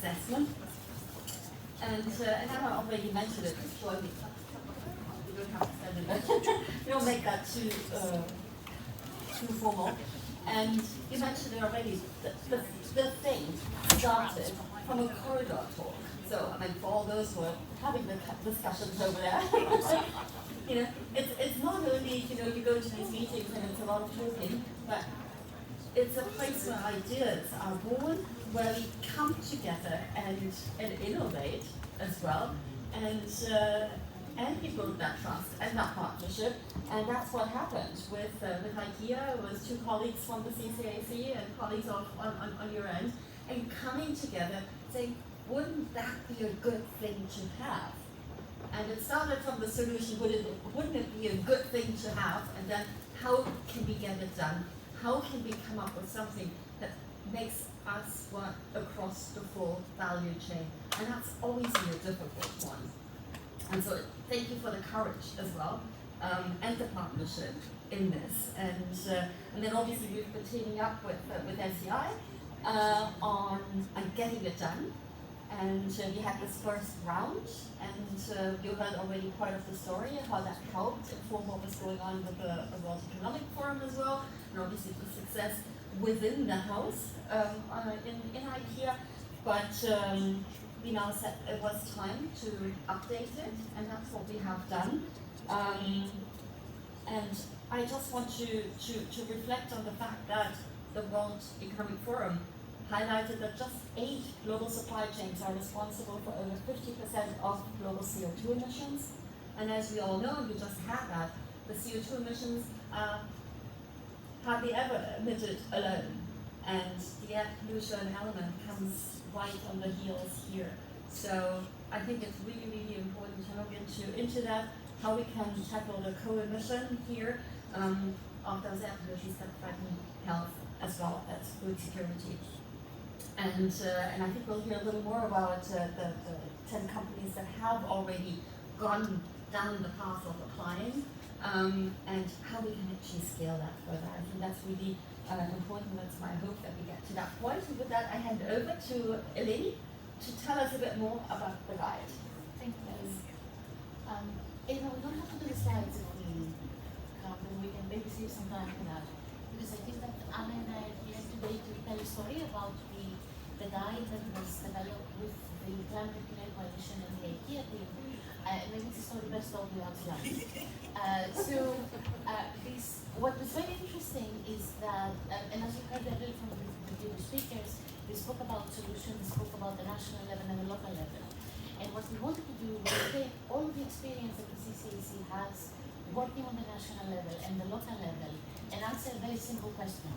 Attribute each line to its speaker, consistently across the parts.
Speaker 1: assessment. And Anna already mentioned it. So you don't have to spend a minute. You don't make that too formal. And you mentioned it already. The thing started from a corridor talk. So, I mean, for all those who are having the discussions over there, it's not only, you go to these meetings and it's a lot of talking, but it's a place where ideas are born, where we come together and innovate as well, and we build that trust and that partnership, and that's what happened with IKEA. It was two colleagues from the CCAC and colleagues on your end, and coming together saying, wouldn't that be a good thing to have? And it started from the solution, wouldn't it be a good thing to have, and then how can we get it done? How can we come up with something that makes us work across the full value chain? And that's always been a difficult one. And so thank you for the courage as well, and the partnership in this. And then obviously we've been teaming up with SEI on getting it done. And we had this first round, and you heard already part of the story of how that helped inform what was going on with the World Economic Forum as well, and obviously the success within the house in IKEA. But we now said it was time to update it, and that's what we have done. And I just want to reflect on the fact that the World Economic Forum highlighted that just 8 global supply chains are responsible for over 50% of global CO2 emissions. And as we all know, we just had that, the CO2 emissions are hardly ever emitted alone. And the air pollution element comes right on the heels here. So I think it's really, really important to look into that, how we can tackle the co-emission here of those air pollutions that threaten health as well as food security. And I think we'll hear a little more about the 10 companies that have already gone down the path of applying, and how we can actually scale that further. I think that's really important. That's my hope that we get to that point. And with that, I hand over to Eleni to tell us a bit more about the guide.
Speaker 2: Thank you, guys. Eva, we don't have to do the slides if we come, and we can maybe save some time for that. Because I think that Anna and I are here today to tell a story about the guide that was developed with the Climate Engineering Coalition and the IKEA team. Maybe this is not the best of the outside. What was very interesting is that, and as you heard earlier from the previous speakers, we spoke about solutions, we spoke about the national level and the local level. And what we wanted to do was take all the experience that the CCAC has working on the national level and the local level and answer a very simple question.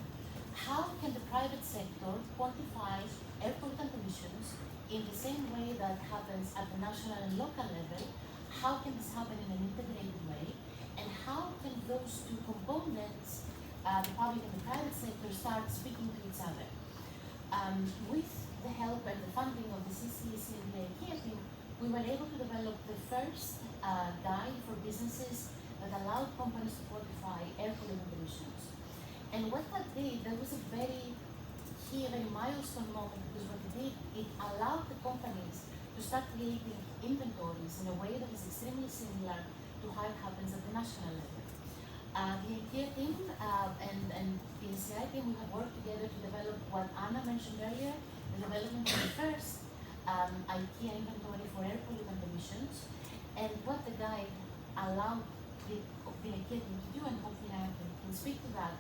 Speaker 2: How can the private sector quantify air pollutant emissions in the same way that happens at the national and local level? How can this happen in an integrated way? And how can those two components, the public and the private sector, start speaking to each other? With the help and the funding of the CCAC and the IKEA team, we were able to develop the first guide for businesses that allowed companies to quantify air pollutant emissions. And what that did, there was a very milestone moment, because what it did, it allowed the companies to start creating inventories in a way that is extremely similar to how it happens at the national level. The IKEA team and the SEI team, we have worked together to develop what Anna mentioned earlier, the development of the first IKEA inventory for air pollutant emissions. And what the guide allowed the IKEA team to do, and hopefully I can speak to that,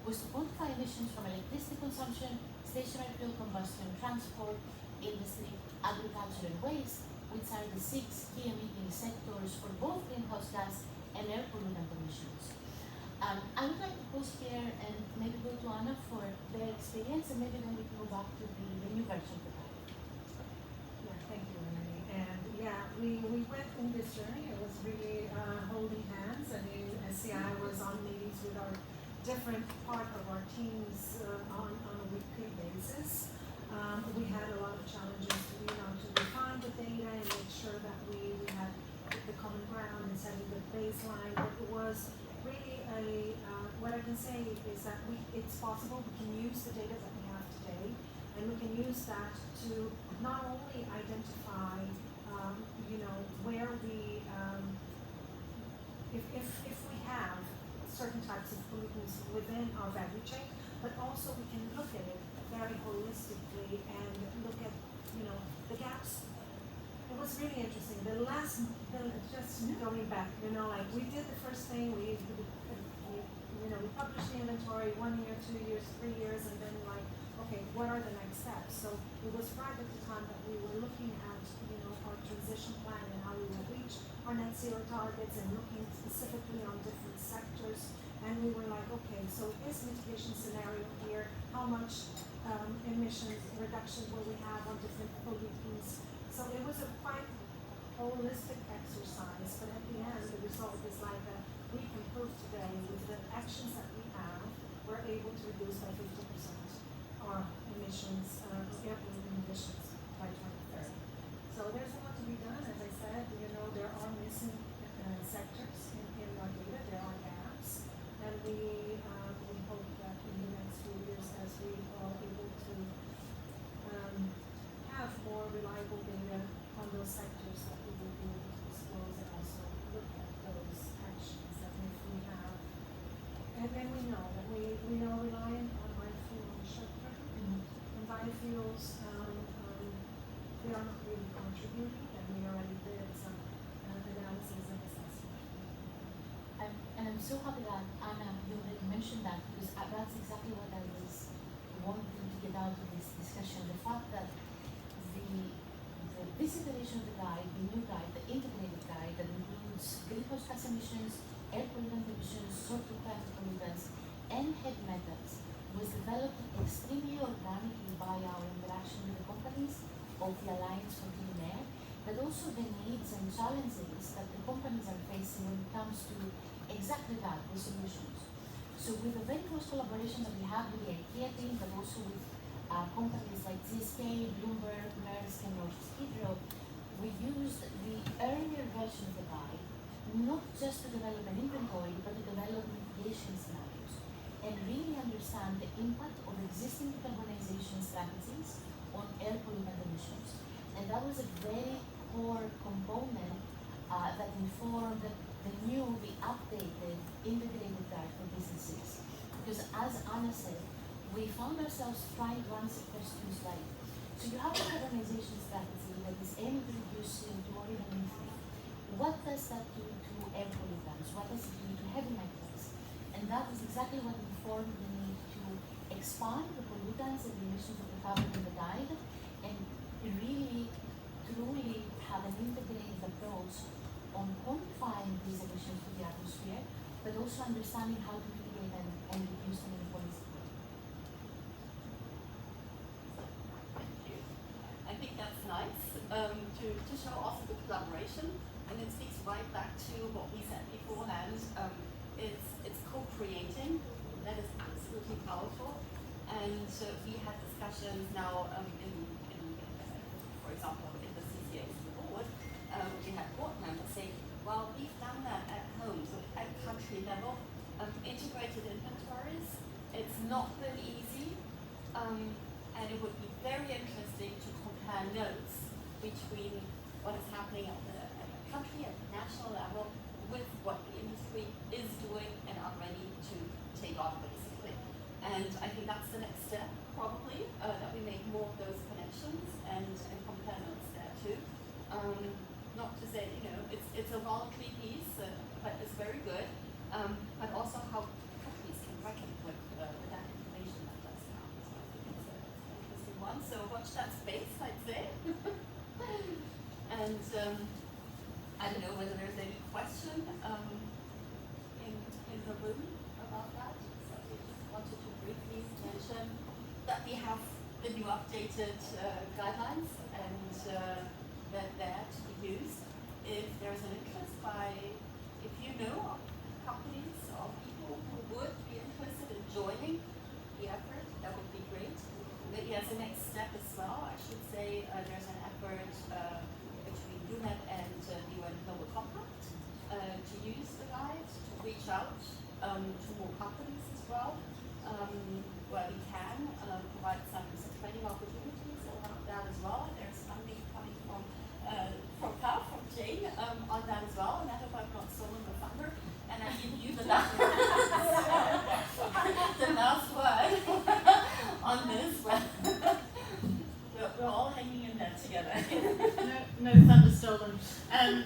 Speaker 2: was to quantify emissions from electricity consumption, stationary fuel combustion, transport, industry, agriculture, and waste, which are the 6 key emitting sectors for both greenhouse gas and air pollutant emissions. I would like to pause here and maybe go to Anna for their experience, and maybe then we can go back to the new version of the guide.
Speaker 3: Yeah, thank you, Emily. And yeah, we went on this journey. It was really holding hands, and SCI was on meetings with our different part of our teams on a weekly basis. We had a lot of challenges to refine the data and make sure that we had the common ground and setting the baseline. But it was really what I can say is that it's possible. We can use the data that we have today, and we can use that to not only really identify, you know, where we, if we have certain types of pollutants within our value chain, but also we can look at it very holistically and look at, you know, the gaps. It was really interesting. Just going back, you know, like we did the first thing, we published the inventory 1 year, 2 years, 3 years, and then like, okay, what are the next steps? So it was right at the time that we were looking at, you know, our transition plan and how we will reach our net zero targets and looking specifically on different sectors. And we were like, okay, so is mitigation scenario here? How much emissions reduction will we have on different pollutants? So it was a quite holistic exercise, but at the end, the result is like we can prove today with the actions that we have, we're able to reduce by 50% our emissions, air pollutant emissions by 2030. So there's a lot to be done. As I said, you know, there are missing sectors in our data. There are gaps, and we hope that in the next few years, as we are able to have more reliable data on those sectors, that we will be able to disclose and also look at those actions that if we have. And then we know that we are reliant on biofuel in the short term. And biofuels, they are not really contributing, and we already did some analysis and assessment.
Speaker 2: And I'm so happy that Anna, you already mentioned that, because that's exactly what I was wanting to get out of this discussion. The fact that this iteration of the guide, the new guide, the integrated guide that includes greenhouse gas emissions, air pollutant emissions, soil climate pollutants, and heavy metals, was developed extremely organically by our interaction with the companies of the Alliance for Clean Air, but also the needs and challenges that the companies are facing when it comes to exactly that, the solutions. So with the very close collaboration that we have with the IKEA team, but also with companies like CCAC, Bloomberg, Maersk, and Norsk Hydro, we used the earlier version of the guide, not just to develop an inventory, but to develop mitigation scenarios and really understand the impact of existing decarbonization strategies on air pollutant emissions. And that was a very core component that informed the updated integrated guide for businesses. Because as Anna said, we found ourselves trying to answer questions like, so you have a decarbonization strategy that is aiming to reduce CO2 or even methane. What does that do to air pollutants? What does it do to heavy metals? And that is exactly what informed the need to expand the pollutants and the emissions that we have in the guide, and really, truly have an integrated approach on quantifying these emissions to the atmosphere, but also understanding how to mitigate and reduce them in a holistic way.
Speaker 1: I think that's nice to show also the collaboration, and it speaks right back to what we said beforehand. It's co-creating. That is absolutely powerful. And we had discussions now for example, in the CCAC board, we had board members say, well, we've done that at home, so at country level, integrated inventories. It's not been easy, and it would be very interesting to compare notes between what is happening at the country, at the national level, with what the industry is doing and are ready to take on, basically. And I think that's the next step, probably, that we make more of those connections and compare notes there too. Not to say, you know, it's a voluntary piece, but it's very good. But also how companies can reckon with that information that does come. So I think it's an interesting one. So watch that space, I'd say. And I don't know whether there's any question in the room about that. So we just wanted to briefly mention that we have the new updated guidelines, and they're there to be used. If there's an interest if you know companies or people who would be interested in joining the effort, that would be great. Maybe as a next step as well, I should say there's an effort between UNEP and the UN Global Compact to use the guide to reach out to more companies as well, where we can provide some training opportunities around that as well. There's funding together.
Speaker 4: No thunder stolen.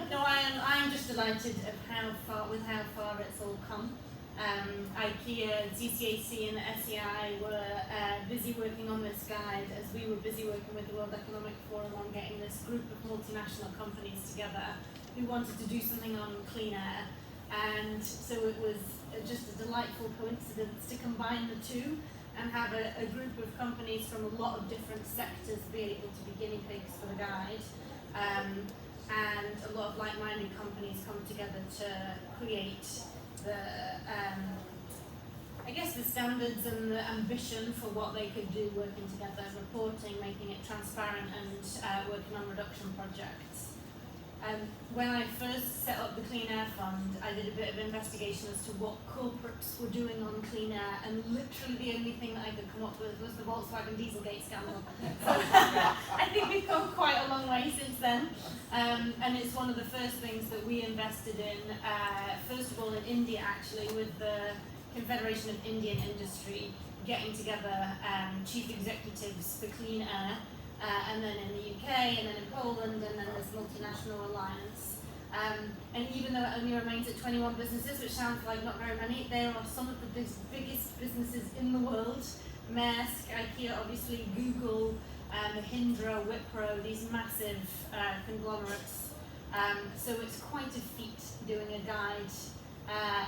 Speaker 4: No, I'm just delighted of how far it's all come. IKEA, CCAC and the SEI were busy working on this guide as we were busy working with the World Economic Forum on getting this group of multinational companies together who wanted to do something on clean air. And so it was just a delightful coincidence to combine the two and have a group of companies from a lot of different sectors be able to be guinea pigs for the guide. And a lot of like-minded companies come together to create the I guess the standards and the ambition for what they could do working together, reporting, making it transparent and working on reduction projects. When I first set up the Clean Air Fund, I did a bit of investigation as to what corporates were doing on clean air, and literally the only thing that I could come up with was the Volkswagen Dieselgate scandal. So I think we've come quite a long way since then, and it's one of the first things that we invested in, first of all in India actually, with the Confederation of Indian Industry getting together chief executives for clean air, and then in the UK, and then in Poland, and then this multinational alliance. And even though it only remains at 21 businesses, which sounds like not very many, there are some of the biggest businesses in the world. Maersk, IKEA, obviously, Google, Mahindra, Wipro, these massive conglomerates. So it's quite a feat doing a guide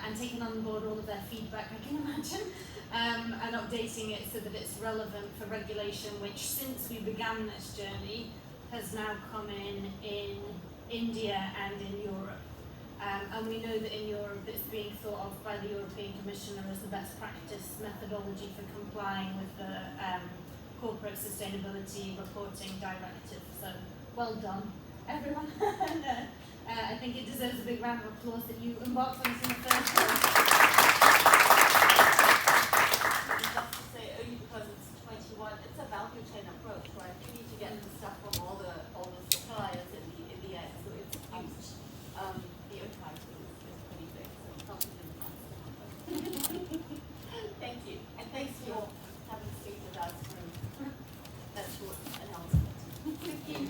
Speaker 4: and taking on board all of their feedback, I can imagine, and updating it so that it's relevant for regulation, which since we began this journey has now come in India and in Europe. And we know that in Europe it's being thought of by the European Commissioner as the best practice methodology for complying with the Corporate Sustainability Reporting Directive. So well done, everyone. I think it deserves a big round of applause that you embarked on this in the first place.